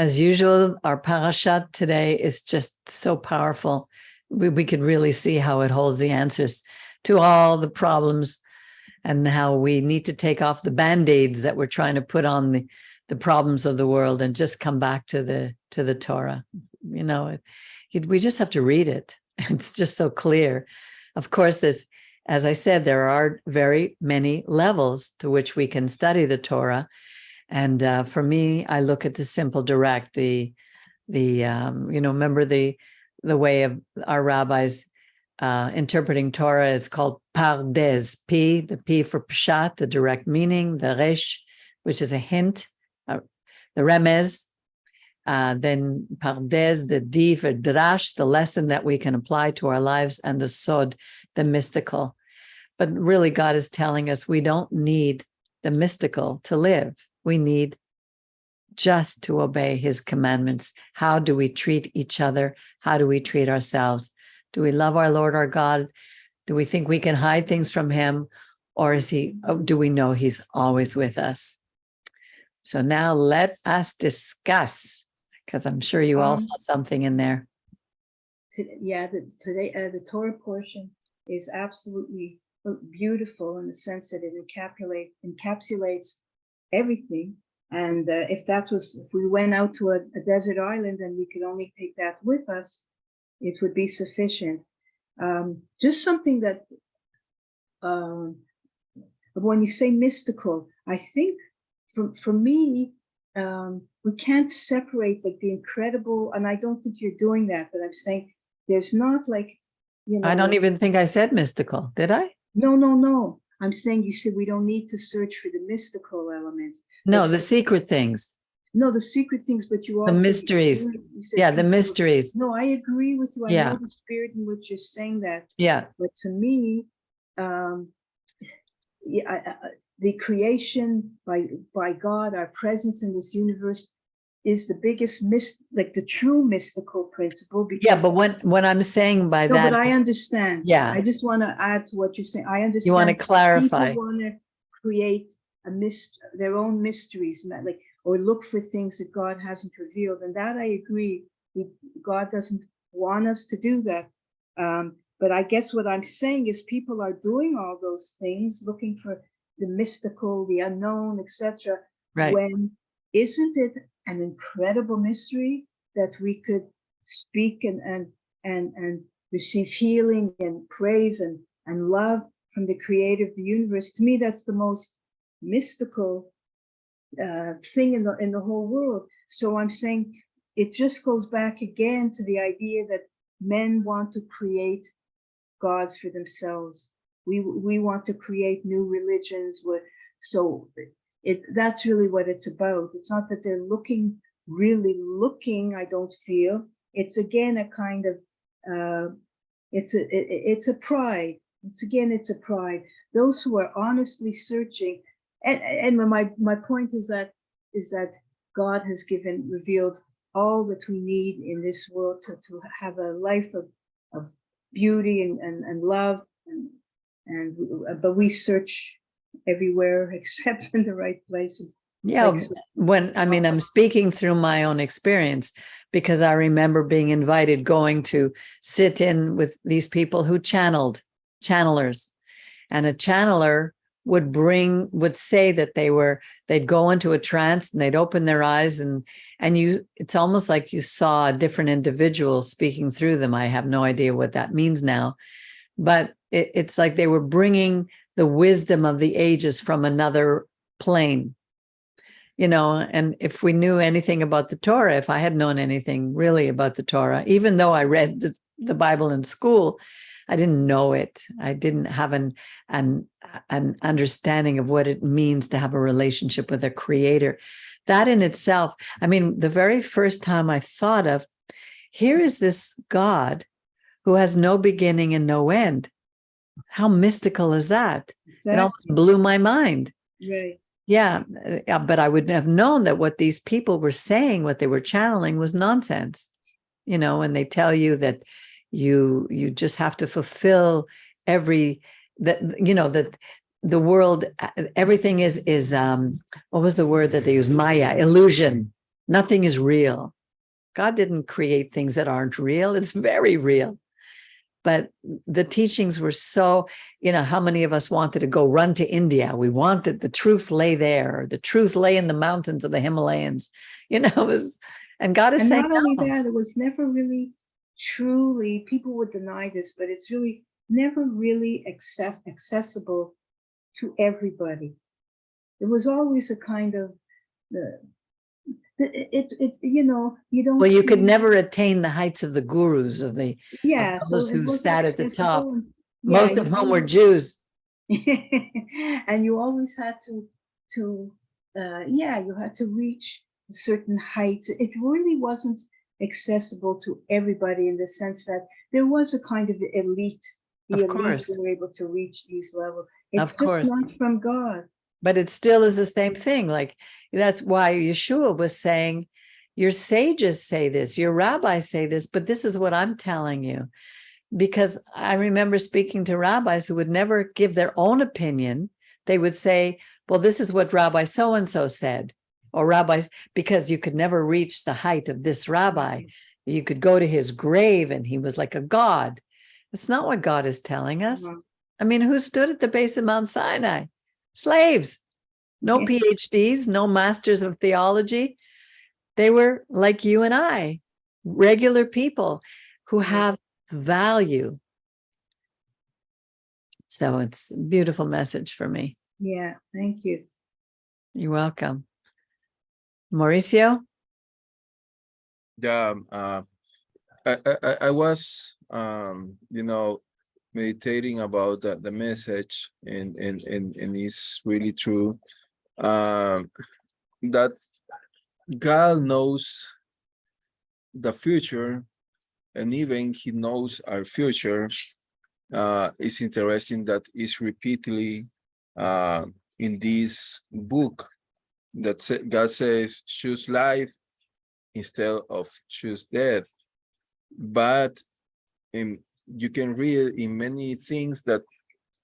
As usual, our parashat today is just so powerful. We could really see how it holds the answers to all the problems and how we need to take off the Band-Aids that we're trying to put on the problems of the world and just come back to the Torah. You know, we just have to read it. It's just so clear. Of course, as I said, there are very many levels to which we can study the Torah. And for me, I look at the simple direct, remember the way of our rabbis interpreting Torah is called pardes, the P for pshat, the direct meaning, the resh, which is a hint, the remez, then pardes, the D for drash, the lesson that we can apply to our lives, and the sod, the mystical. But really, God is telling us we don't need the mystical to live. We need just to obey his commandments. How do we treat each other? How do we treat ourselves? Do we love our Lord, our God? Do we think we can hide things from him? Or do we know he's always with us? So now let us discuss, because I'm sure you all saw something in there. Yeah, today the Torah portion is absolutely beautiful in the sense that it encapsulates everything. And if we went out to a desert island and we could only take that with us, it would be sufficient. Just something that when you say mystical, I think for me, we can't separate like the incredible, and I don't think you're doing that, but I'm saying there's not like, I don't even think I said mystical, did I? No. I'm saying you said we don't need to search for the mystical elements. No, the secret things. No, the secret things, but you also— the mysteries. The mysteries. No, I agree with you. I know the spirit in which you're saying that. Yeah. But to me, the creation by God, our presence in this universe, is the biggest the true mystical principle. But when I'm saying by that, but I understand. Yeah, I just want to add to what you're saying. I understand. You want to clarify. People want to create their own mysteries, or look for things that God hasn't revealed, and that I agree. God doesn't want us to do that. But I guess what I'm saying is people are doing all those things, looking for the mystical, the unknown, etc. Right. When isn't it an incredible mystery that we could speak and receive healing and praise and love from the creator of the universe? To me, that's the most mystical thing in the whole world. So I'm saying it just goes back again to the idea that men want to create gods for themselves. We want to create new religions. That's really what it's about. It's not that they're really looking, I don't feel. It's again a kind of it's a pride. It's a pride. Those who are honestly searching, and my point is that God has revealed all that we need in this world to have a life of beauty and love, but we search everywhere except in the right places. Yeah, I'm speaking through my own experience, because I remember being invited, going to sit in with these people who channelers, and a channeler would say that they'd go into a trance and they'd open their eyes and it's almost like you saw a different individual speaking through them. I have no idea what that means now, but it's like they were bringing the wisdom of the ages from another plane, and if we knew anything about the Torah, if I had known anything really about the Torah, even though I read the Bible in school, I didn't know it. I didn't have an understanding of what it means to have a relationship with a creator. That in itself, the very first time I thought of, here is this God who has no beginning and no end. How mystical is that? Exactly. It almost blew my mind. Right. Yeah, but I would have known that what these people were saying, what they were channeling, was nonsense. And they tell you that you just have to fulfill that the world, everything is what was the word that they use? Maya, illusion. Nothing is real. God didn't create things that aren't real. It's very real. But the teachings were so, how many of us wanted to go run to India? We wanted the truth lay there. The truth lay in the mountains of the Himalayas. And God is And saying, not only no. that, it was never really truly, people would deny this, but it's really never really accessible to everybody. It was always a kind of you don't Well, you see, could never attain the heights of the gurus of so those it who wasn't sat at the top, accessible. most of whom were Jews. And you always had to you had to reach certain heights. It really wasn't accessible to everybody in the sense that there was a kind of elite. The Of elite course. were able to reach these levels. It's Of just course. not from God. But it still is the same thing. Like, that's why Yeshua was saying, your sages say this, your rabbis say this, but this is what I'm telling you. Because I remember speaking to rabbis who would never give their own opinion. They would say, well, this is what Rabbi so-and-so said, or rabbis, because you could never reach the height of this rabbi. You could go to his grave and he was like a god. That's not what God is telling us. I mean, who stood at the base of Mount Sinai? Slaves, no PhDs, no masters of theology. They were like you and I, regular people who have value. So it's a beautiful message for me. Yeah, thank you. You're welcome. Mauricio? Yeah, I was, meditating about the message, and it's really true, that God knows the future, and even He knows our future. It's interesting that it's repeatedly in this book that God says, choose life instead of choose death. But you can read in many things that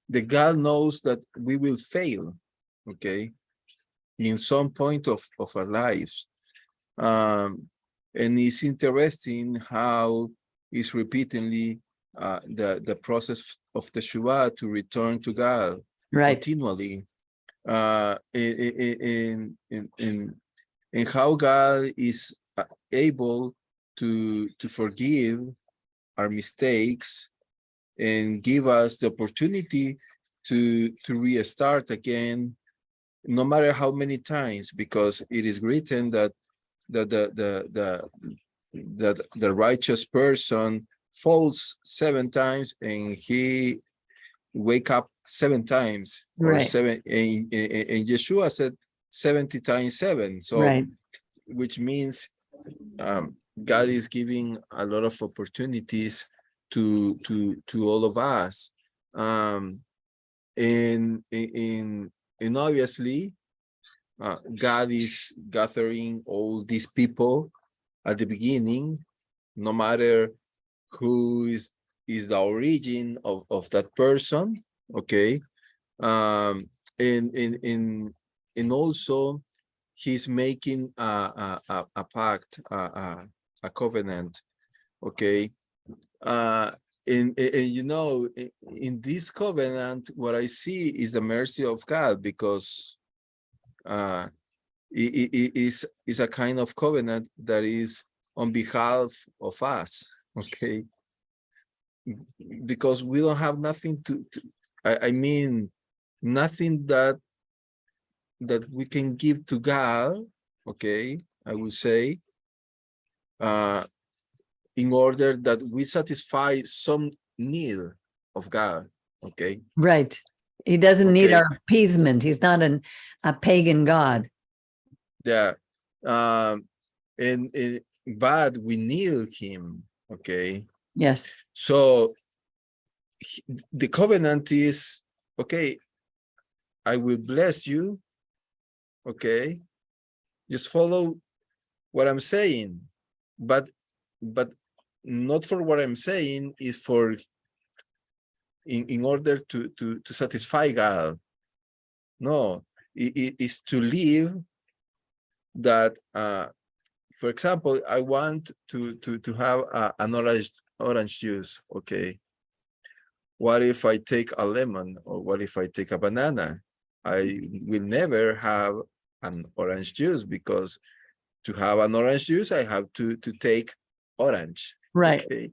the God knows that we will fail, okay, in some point of our lives. And it's interesting how it's repeatedly the process of the Teshuvah to return to God continually, in how God is able to forgive our mistakes and give us the opportunity to restart again, no matter how many times, because it is written that the righteous person falls 7 times and he wake up 7 times, or 7, and Yeshua said 70 times 7. So which means God is giving a lot of opportunities to all of us, and obviously God is gathering all these people at the beginning, no matter who is the origin of that person, okay, and also He's making a pact, a covenant, okay. And in this covenant, what I see is the mercy of God, because it is a kind of covenant that is on behalf of us, okay, because we don't have nothing I mean, nothing that we can give to God, okay, I would say, in order that we satisfy some need of God, okay. Right. He doesn't need our appeasement. He's not a pagan God. Yeah. And but we need Him, okay. Yes. So the covenant is, okay, I will bless you, okay, just follow what I'm saying, but not for what I'm saying, is for in order to satisfy God. No, it is to live that for example, I want to have an orange juice. Okay. What if I take a lemon, or what if I take a banana? I will never have an orange juice, because to have an orange juice, I have to take orange. Right. Okay.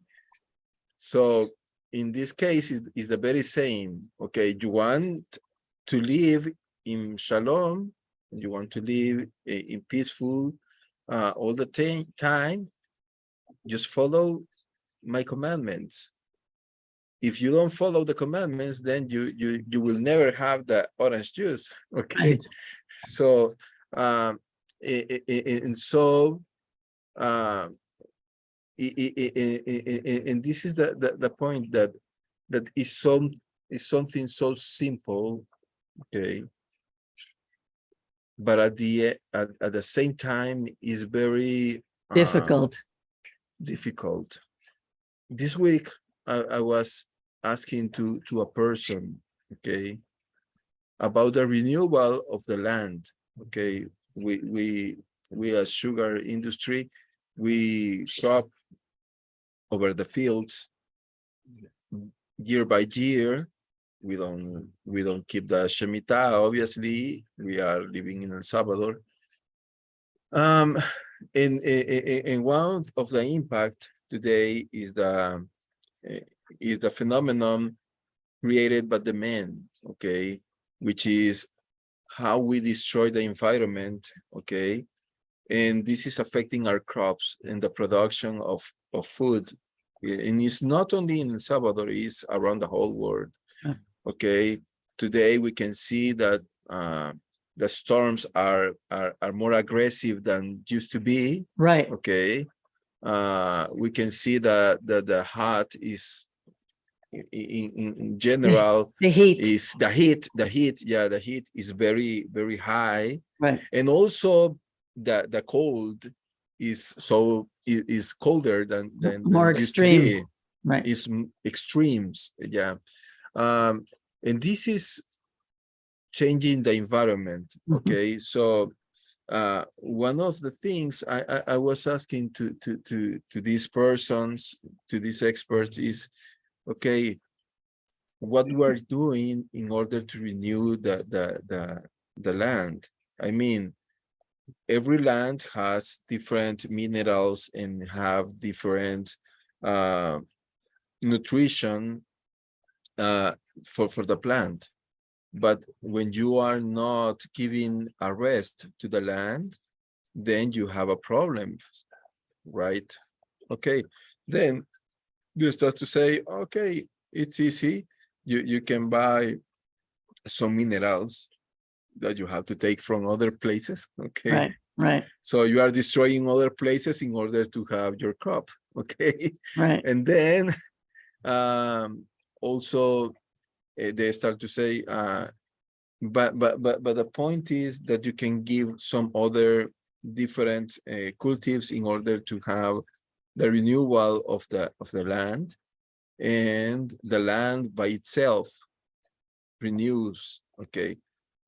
So in this case, is the very same. Okay. You want to live in shalom, you want to live in peaceful all the time, just follow my commandments. If you don't follow the commandments, then you will never have the orange juice. Okay. Right. So and so and this is the point, that is something so simple. Okay. But at the same time is very Difficult. difficult. This week I was asking to a person, okay, about the renewal of the land. Okay, we as sugar industry, we crop over the fields year by year. We don't keep the Shemitah. Obviously, we are living in El Salvador. And one of the impact today is the phenomenon created by the man, okay, which is how we destroy the environment, okay, and this is affecting our crops and the production of food. And it's not only in El Salvador, it's around the whole world. Okay, today we can see that the storms are more aggressive than used to be. Right. Okay, we can see that the hot is in general The heat. is the heat. Yeah, the heat is very, very high. Right. And also the cold is colder than More used to extreme. be. Right. It's extremes. Yeah. And this is changing the environment. Okay. So one of the things I was asking to these persons, to these experts, is, okay, what we are doing in order to renew the land. I mean, every land has different minerals and have different nutrition for the plant. But when you are not giving a rest to the land, then you have a problem, right? Okay, then you start to say, okay, it's easy. You can buy some minerals that you have to take from other places. Okay. Right. Right. So you are destroying other places in order to have your crop. Okay. Right. And then also they start to say, but the point is that you can give some other different cultives in order to have the renewal of the land, and the land by itself renews. Okay,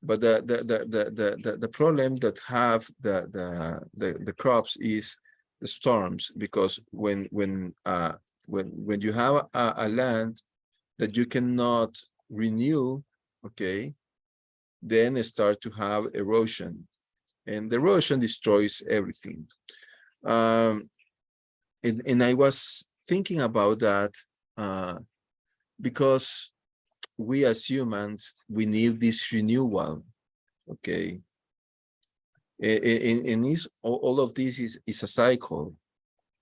but the problem that have the crops is the storms, because when you have a land that you cannot renew, okay, then start to have erosion, and the erosion destroys everything. And I was thinking about that because we as humans, we need this renewal, okay? And all of this is a cycle,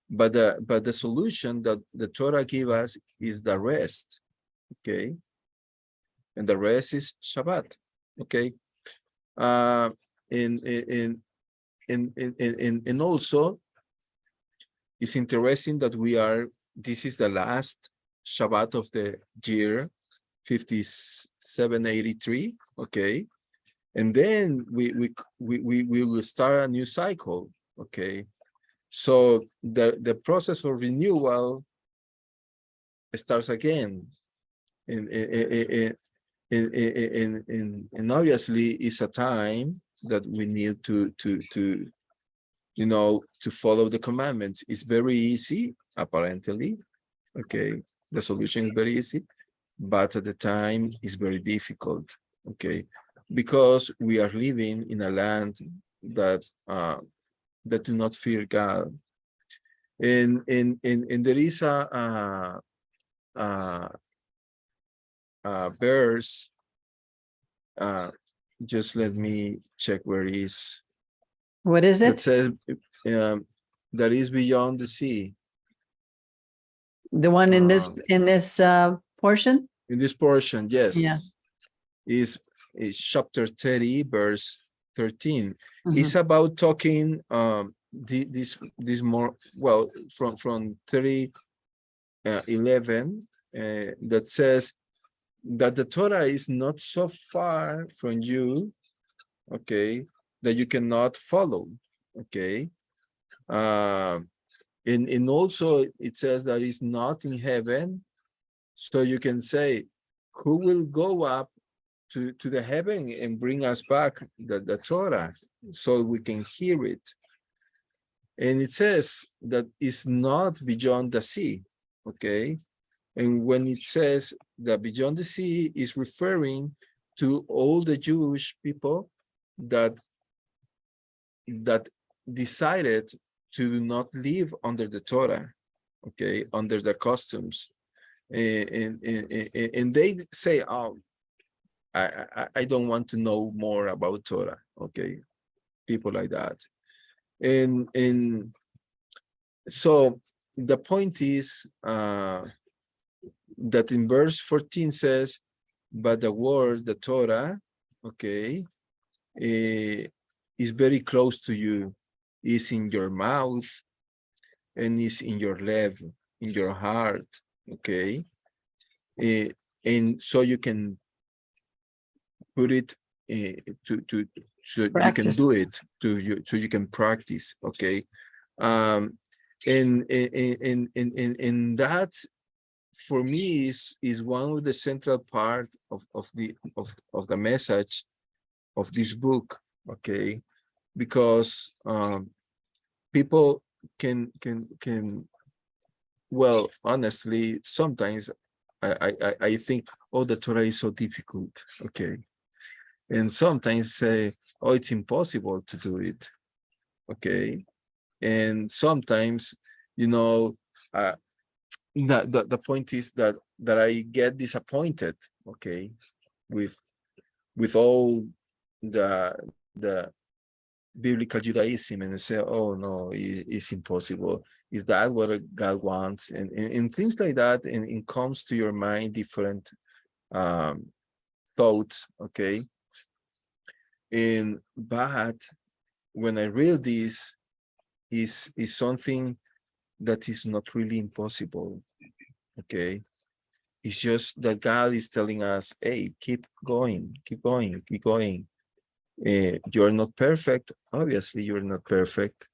but the solution that the Torah gives us is the rest, okay? And the rest is Shabbat, okay? And also, it's interesting that this is the last Shabbat of the year, 5783, okay? And then we will start a new cycle, okay? So the process of renewal starts again. And obviously it's a time that we need to to follow the commandments. It's very easy, apparently. Okay, the solution is very easy, but at the time it's very difficult. Okay, because we are living in a land that do not fear God, and there is a verse. Just let me check where it is. What is That it? says that is beyond the sea. The one in this portion? In this portion, yes. Yeah. Is chapter 30, verse 13. Mhm. It's about talking this more, well, from 30, 11, that says that the Torah is not so far from you, okay, that you cannot follow, okay. And also it says that it's not in heaven, so you can say, who will go up to the heaven and bring us back the Torah so we can hear it? And it says that it's not beyond the sea, okay? And when it says that beyond the sea, is referring to all the Jewish people that decided to not live under the Torah, okay, under the customs. And they say, oh, I don't want to know more about Torah, okay, people like that. And so the point is that in verse 14 says, but the word, the Torah, okay, is very close to you, is in your mouth and is in your lap, in your heart, okay, and so you can put it so Practice. you can do it, so you can practice, okay. And that for me is one of the central part of the message of this book, okay, because people can well, honestly, sometimes I think, oh, the Torah is so difficult, okay, and sometimes say, oh, it's impossible to do it, okay, and sometimes, the point is that I get disappointed, okay, with all the biblical Judaism, and I say, oh no, it's impossible. Is that what God wants? And things like that, and it comes to your mind different thoughts, okay. But when I read this, is something that is not really impossible, okay. It's just that God is telling us, hey, keep going, keep going, keep going. You're not perfect. Obviously, you're not perfect.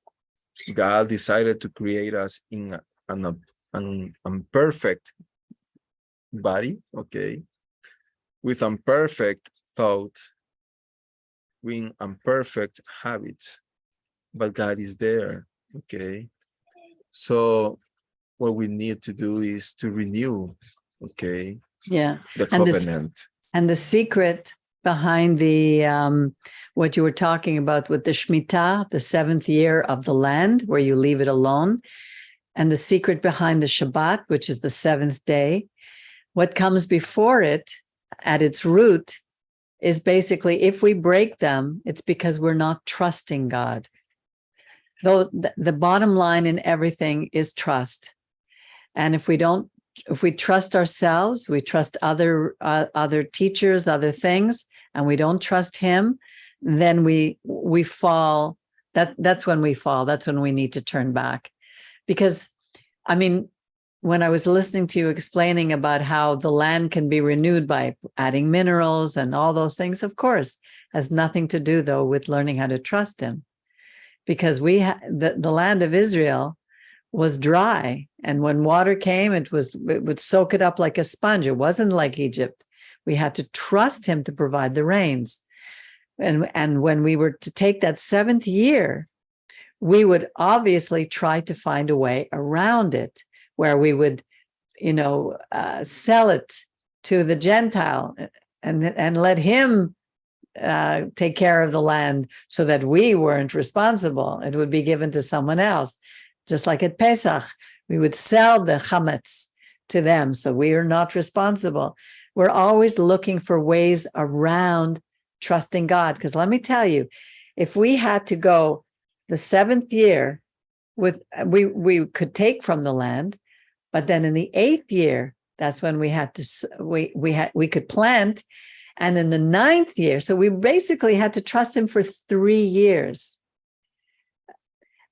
God decided to create us in an imperfect body, okay, with imperfect thoughts, with imperfect habits, but God is there, okay. So what we need to do is to renew, okay, Yeah. the And covenant. And the secret behind the what you were talking about with the Shemitah, the 7th year of the land, where you leave it alone, and the secret behind the Shabbat, which is the 7th day, what comes before it at its root is basically, if we break them, it's because we're not trusting God. Though the bottom line in everything is trust. And if we trust ourselves, we trust other teachers, other things, and we don't trust him, then we fall. That's when we fall. That's when we need to turn back. Because, I mean, when I was listening to you explaining about how the land can be renewed by adding minerals and all those things, of course, has nothing to do, though, with learning how to trust him. Because the land of Israel was dry, and when water came, it would soak it up like a sponge. It wasn't like Egypt. We had to trust him to provide the rains. And when we were to take that 7th year, we would obviously try to find a way around it, where we would, sell it to the Gentile and let him take care of the land, so that we weren't responsible. It would be given to someone else. Just like at Pesach, we would sell the chametz to them, so we are not responsible. We're always looking for ways around trusting God. Because let me tell you, if we had to go the 7th year with, we could take from the land, but then in the 8th year, that's when we had to, we could plant. And in the 9th year, so we basically had to trust him for 3 years.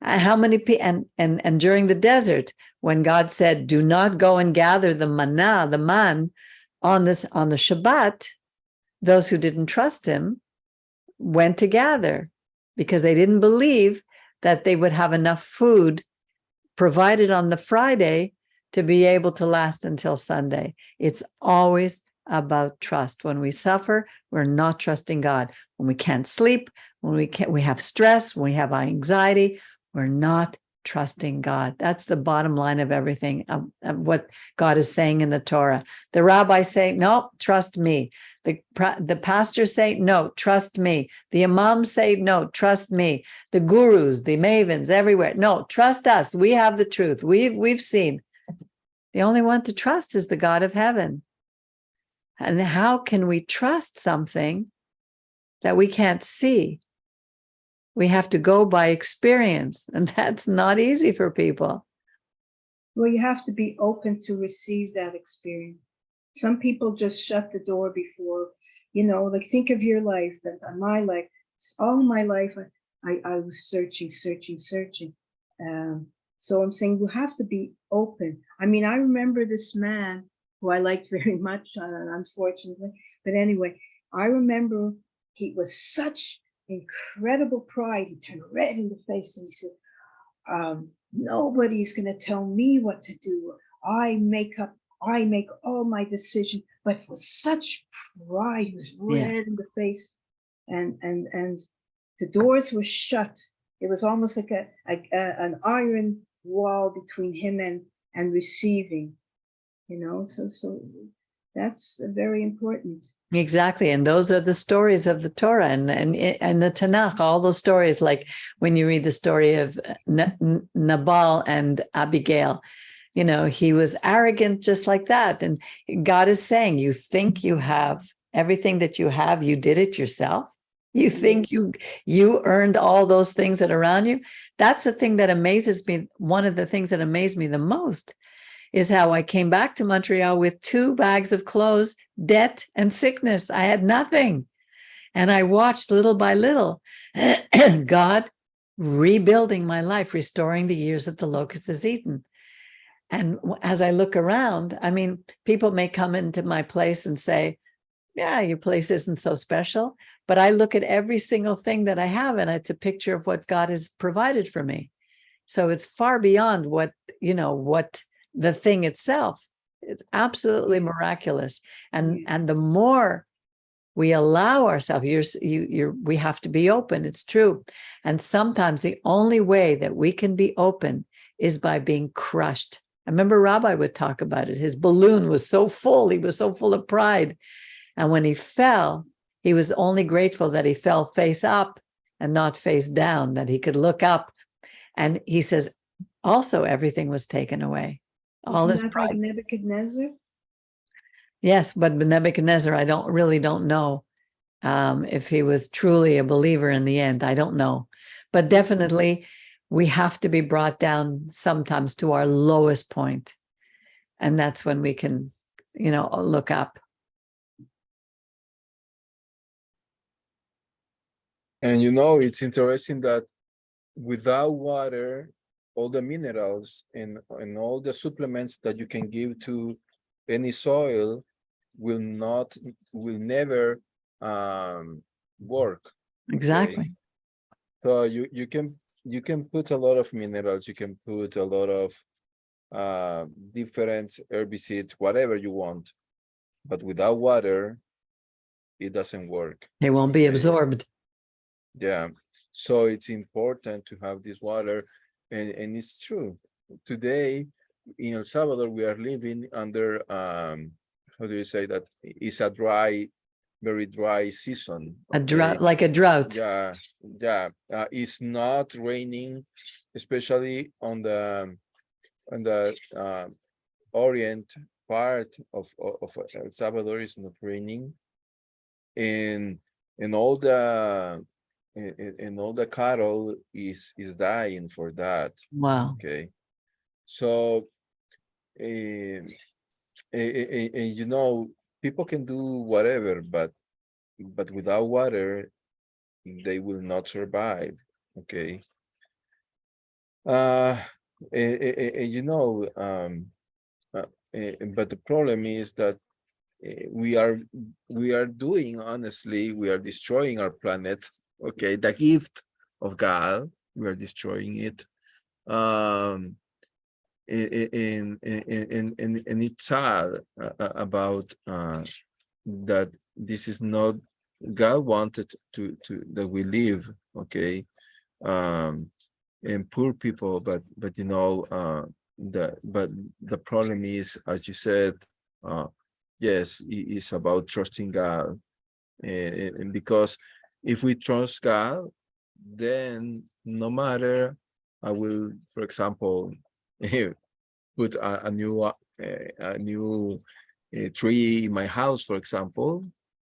And how many people, and during the desert, when God said, do not go and gather the manna, the man, on the Shabbat, those who didn't trust him went to gather, because they didn't believe that they would have enough food provided on the Friday to be able to last until Sunday. It's always about trust. When we suffer, we're not trusting God. When we can't sleep, when we have stress, when we have anxiety, we're not trusting God. That's the bottom line of everything, of what God is saying in the Torah. The rabbis say, no, trust me. The pastors say, no, trust me. The imams say, no, trust me. The gurus, the mavens, everywhere, no, trust us. We have the truth. We've seen. The only one to trust is the God of heaven. And how can we trust something that we can't see? We have to go by experience, and that's not easy for people. Well, you have to be open to receive that experience. Some people just shut the door before, like think of your life and my life. All my life, I was searching. So I'm saying you have to be open. I mean, I remember this man who I liked very much, unfortunately. But anyway, I remember he was such incredible pride. He turned red in the face and he said, nobody's going to tell me what to do. I make all my decisions, but with such pride, he was red in the face, and the doors were shut. It was almost like an iron wall between him and receiving, so that's very important. Exactly. And those are the stories of the Torah and the Tanakh, all those stories, like when you read the story of Nabal and Abigail, he was arrogant just like that. And God is saying, you think you have everything that you have, you did it yourself? You think you earned all those things that are around you? That's the thing that amazes me. One of the things that amazed me the most is how I came back to Montreal with 2 bags of clothes, debt, and sickness. I had nothing. And I watched little by little God rebuilding my life, restoring the years that the locust has eaten. And as I look around, I mean, people may come into my place and say, yeah, your place isn't so special. But I look at every single thing that I have, and it's a picture of what God has provided for me. So it's far beyond what the thing itself. It's absolutely miraculous. And the more we allow ourselves, we have to be open. It's true. And sometimes the only way that we can be open is by being crushed. I remember Rabbi would talk about it. His balloon was so full. He was so full of pride. And when he fell, he was only grateful that he fell face up and not face down, that he could look up. And he says, also, everything was taken away. All Isn't this that pride. like Nebuchadnezzar? Yes, but Nebuchadnezzar, I don't know if he was truly a believer in the end. I don't know. But definitely, we have to be brought down sometimes to our lowest point. And that's when we can, look up. And it's interesting that without water, all the minerals and all the supplements that you can give to any soil will never work. Exactly. Okay? So you can put a lot of minerals, you can put a lot of different herbicides, whatever you want, but without water, it doesn't work. They won't be absorbed. Yeah. So it's important to have this water. And it's true. Today in El Salvador, we are living under how do you say that? It's a dry, very dry season. A drought, Okay. like a drought. Yeah, yeah. It's not raining, especially on the orient part of El Salvador is not raining, and and all the and all the cattle is dying for that. Wow. Okay, so and you know, people can do whatever, but without water they will not survive. Okay. uh you know, but the problem is that we are doing, honestly, we are destroying our planet. Okay, the gift of God, we are destroying it. um and it's sad about that this is not God wanted to that we live. Okay. um and poor people, but you know, but the problem is, as you said, uh yes, it's about trusting God. And because if we trust God, then no matter, I will, for example, put a new tree in my house, for example,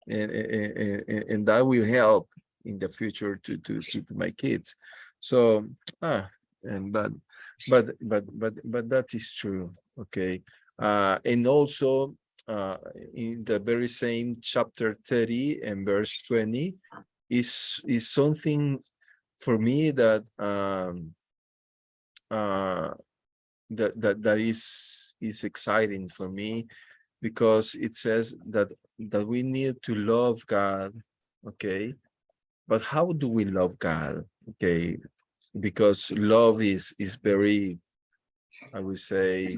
and that will help in the future to keep my kids. So and but that is true. Okay. And also in the very same chapter 30 and verse 20 is something for me that uh that is exciting for me, because it says that we need to love God. Okay, but how do we love God? Okay, because love is very, I would say,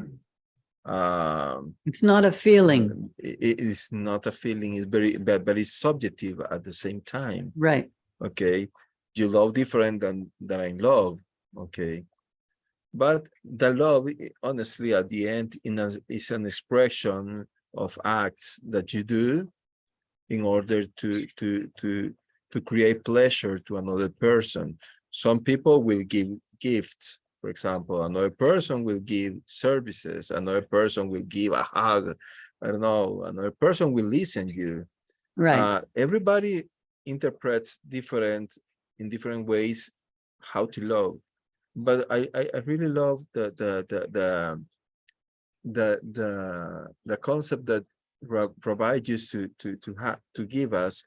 It's not a feeling. it is not a feeling. It's very, but it's subjective at the same time. Right. Okay, you love different than I love. Okay, but the love, honestly, at the end, is an expression of acts that you do in order to create pleasure to another person. Some people will give gifts, for example. Another person will give services. Another person will give a hug. I don't know. Another person will listen to you. Right. Everybody interprets in different ways how to love. But I really love the concept that Rabbi used to give us,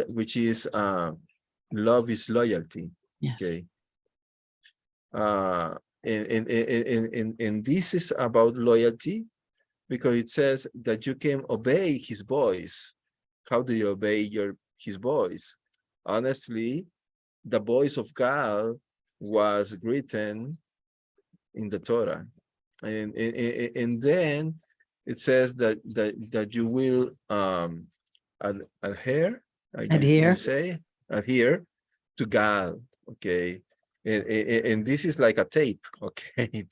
which is love is loyalty. Yes. Okay. And this is about loyalty, because it says that you can obey his voice. How do you obey his voice? Honestly, the voice of God was written in the Torah, and then it says that you will adhere, you Adhere. say, adhere to God. Okay, and this is like a tape. Okay,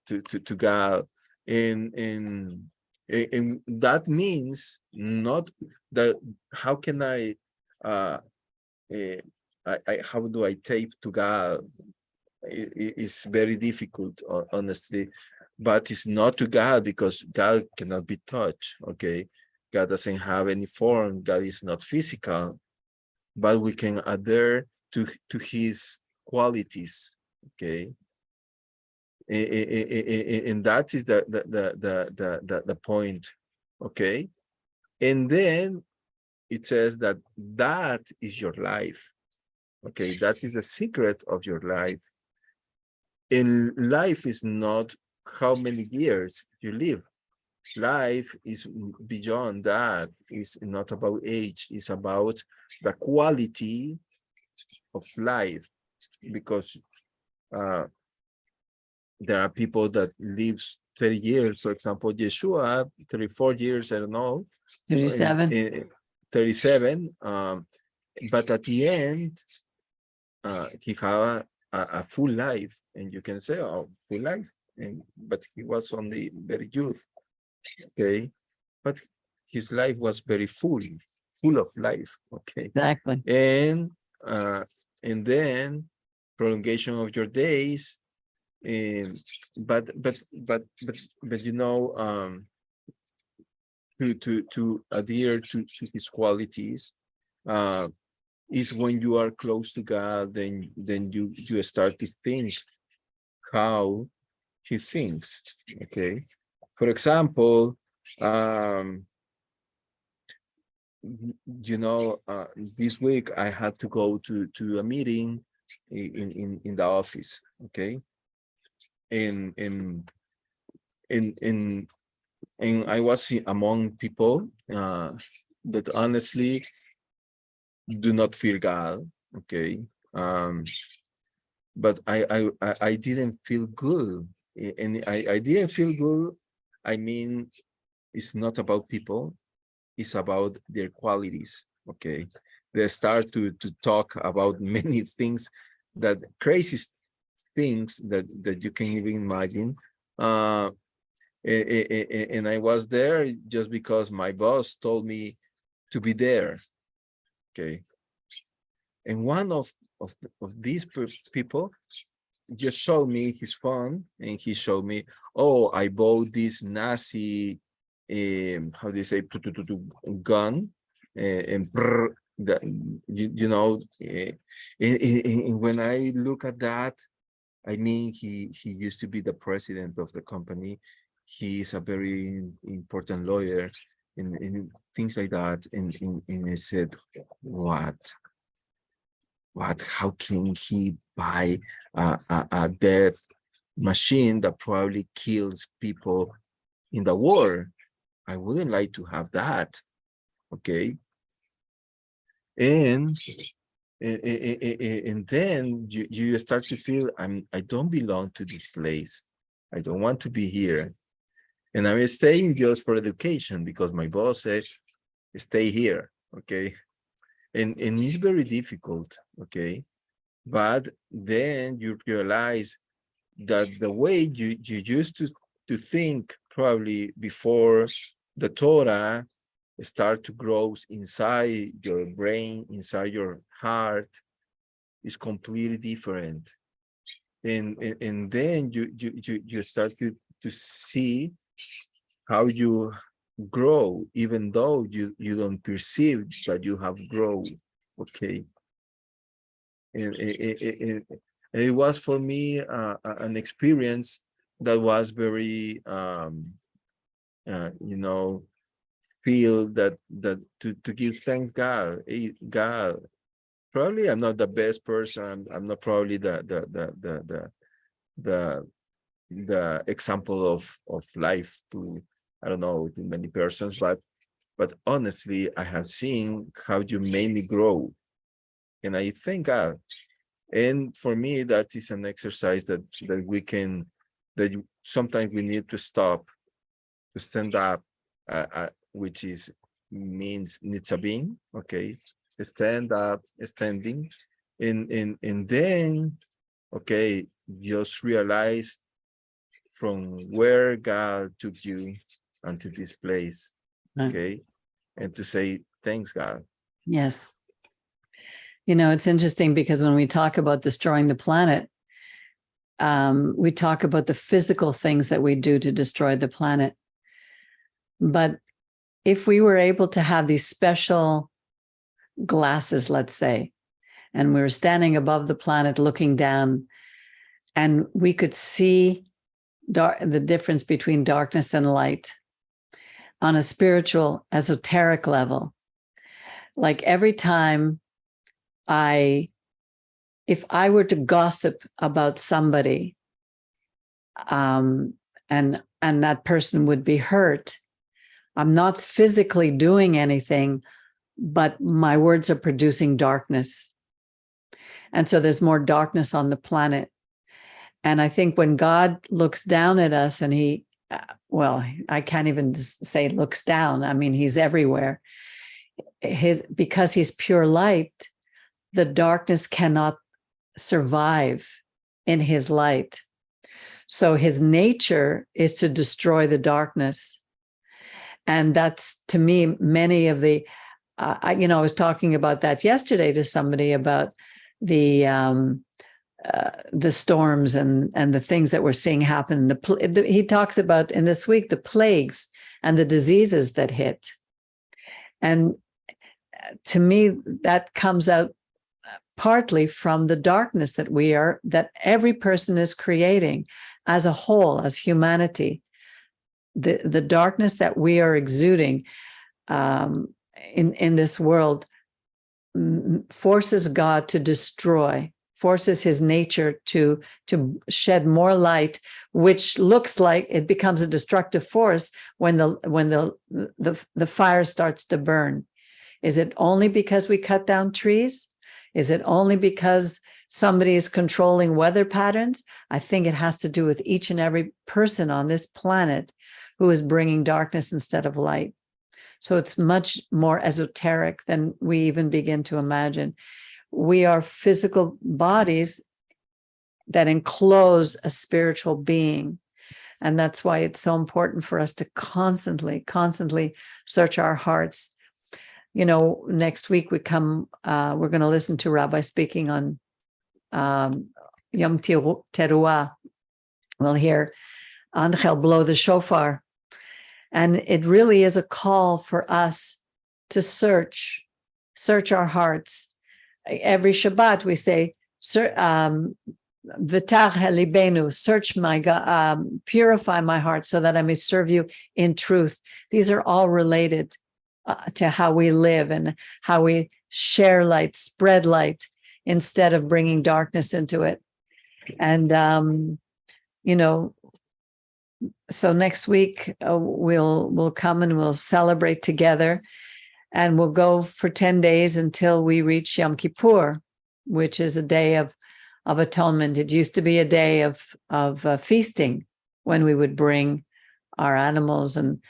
to God, and that means not that. How can uh how do I tape to God? It's very difficult, honestly, but it's not to God, because God cannot be touched. Okay, God doesn't have any form. God is not physical, but we can adhere to his qualities. Okay, and that is the point. Okay, and then it says that is your life. Okay, that is the secret of your life. And life is not how many years you live. Life is beyond that. It's not about age. It's about the quality of life. Because there are people that lives 30 years. For example, Yeshua, 34 years, I don't know. 37. 37. But at the end, he had a full life, and you can say, oh, full life, but he was only very youth, okay? But his life was very full of life, okay? Exactly. And then prolongation of your days, but you know, to adhere to his qualities, is when you are close to God, then you start to think how he thinks. Okay, for example, you know, this week I had to go to a meeting in the office. Okay, and I was among people that honestly do not fear God. Okay, but I didn't feel good, and I didn't feel good. I mean, it's not about people; it's about their qualities. Okay, they start to talk about many things, that crazy things that you can even imagine. And I was there just because my boss told me to be there. Okay, and one of these people just showed me his phone, and he showed me, oh, I bought this Nazi, how do you say, gun, and brr, you know, and when I look at that, I mean, he used to be the president of the company. He is a very important lawyer, and things like that. And I said, what? How can he buy a death machine that probably kills people in the war? I wouldn't like to have that. Okay. And then you start to feel, I don't belong to this place. I don't want to be here. And I'm staying just for education because my boss said, stay here. Okay. And it's very difficult. Okay. But then you realize that the way you used to think probably before the Torah start to grow inside your brain, inside your heart, is completely different. And then you start to see how you grow, even though you don't perceive that you have grown. Okay. And it was for me an experience that was very you know, feel that to give thank God. God, probably I'm not the best person. I'm not probably the example of life to, I don't know, to many persons, but honestly, I have seen how you made me grow, and I thank God. And for me, that is an exercise that we can, sometimes we need to stop, to stand up, which means Nitzavim. Okay, stand up, standing, and then, okay, just realize from where God took you unto this place. Okay, and to say thanks, God. Yes. You know, it's interesting because when we talk about destroying the planet, we talk about the physical things that we do to destroy the planet. But if we were able to have these special glasses, let's say, and we were standing above the planet looking down, and we could see the difference between darkness and light on a spiritual, esoteric level, like every time if I were to gossip about somebody, and that person would be hurt, I'm not physically doing anything, but my words are producing darkness. And so there's more darkness on the planet. And I think when God looks down at us, and he, well, I can't even say looks down. I mean, he's everywhere. because he's pure light, the darkness cannot survive in his light. So his nature is to destroy the darkness. And that's, to me, many of the, I was talking about that yesterday to somebody about the storms and the things that we're seeing happen. He talks about in this week the plagues and the diseases that hit. And to me, that comes out partly from the darkness that every person is creating as a whole, as humanity. The darkness that we are exuding in this world forces God to destroy, forces his nature to shed more light, which looks like it becomes a destructive force when the fire starts to burn. Is it only because we cut down trees? Is it only because somebody is controlling weather patterns? I think it has to do with each and every person on this planet who is bringing darkness instead of light. So it's much more esoteric than we even begin to imagine. We are physical bodies that enclose a spiritual being. And that's why it's so important for us to constantly search our hearts. Next week we're going to listen to Rabbi speaking on Yom Teruah. We'll hear Angel blow the shofar. And it really is a call for us to search our hearts. Every Shabbat we say, V'tach libenu, search my God, purify my heart so that I may serve you in truth. These are all related to how we live and how we share light, spread light, instead of bringing darkness into it. And, so next week we'll come and we'll celebrate together, and we'll go for 10 days until we reach Yom Kippur, which is a day of atonement. It used to be a day of feasting, when we would bring our animals and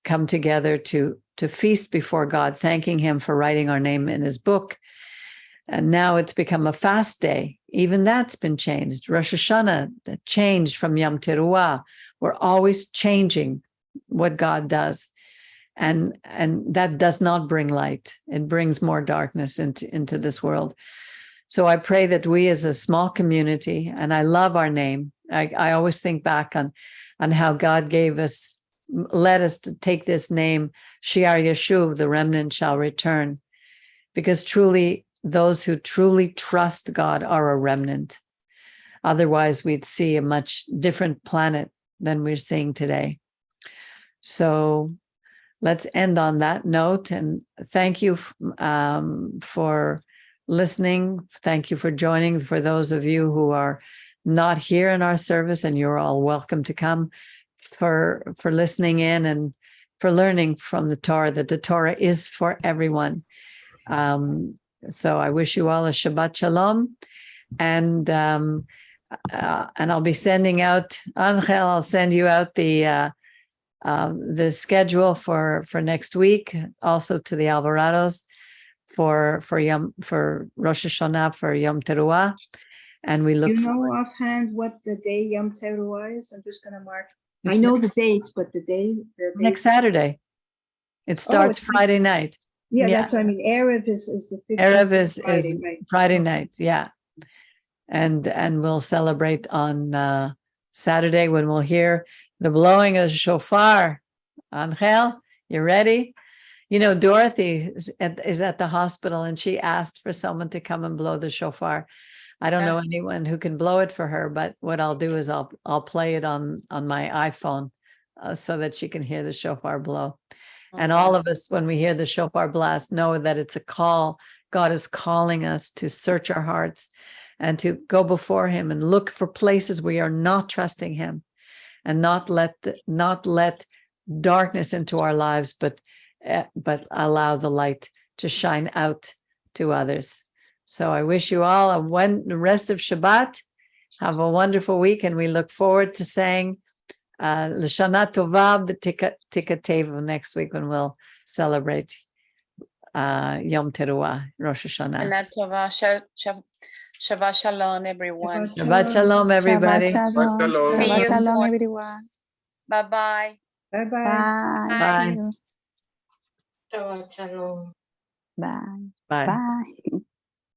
come together to feast before God, thanking him for writing our name in his book. And now it's become a fast day. Even that's been changed. Rosh Hashanah changed from Yom Teruah. We're always changing what God does. And that does not bring light. It brings more darkness into this world. So I pray that we as a small community, and I love our name. I always think back on how God led us to take this name, Shear Yashuv, the remnant shall return. Because truly, those who truly trust God are a remnant. Otherwise, we'd see a much different planet than we're seeing today. So let's end on that note. And thank you for listening. Thank you for joining. For those of you who are not here in our service, and you're all welcome to come, for listening in and for learning from the Torah, that the Torah is for everyone. So I wish you all a Shabbat Shalom, and I'll be sending out, Angel, I'll send you out the schedule for next week, also to the Alvarados for Rosh Hashanah, for Yom Teruah, and we look. You know offhand what the day Yom Teruah is? I'm just going to mark. I know the dates, but the day next Saturday. It starts Friday night. Yeah, that's what I mean. Erev is the 15th. Erev is right? Friday night, yeah. And we'll celebrate on Saturday, when we'll hear the blowing of the shofar. Angel, you ready? Dorothy is at the hospital, and she asked for someone to come and blow the shofar. I don't know anyone who can blow it for her, but what I'll do is I'll play it on my iPhone so that she can hear the shofar blow. And all of us, when we hear the shofar blast, know that it's a call. God is calling us to search our hearts and to go before him and look for places we are not trusting him, and not let darkness into our lives, but allow the light to shine out to others. So I wish you all the rest of Shabbat. Have a wonderful week, and we look forward to saying L'Shana Tova B'Tika Tevu next week, when we'll celebrate Yom Teruah, Rosh Hashanah. Shana Tova, Shabbat Shalom, everyone. Shabbat Shalom, everybody. Shabbat shalom. See Shabbat you shalom, soon. everyone. Bye-bye. Bye bye. Bye. Bye. See you. Shabbat shalom. Bye. Bye. Bye.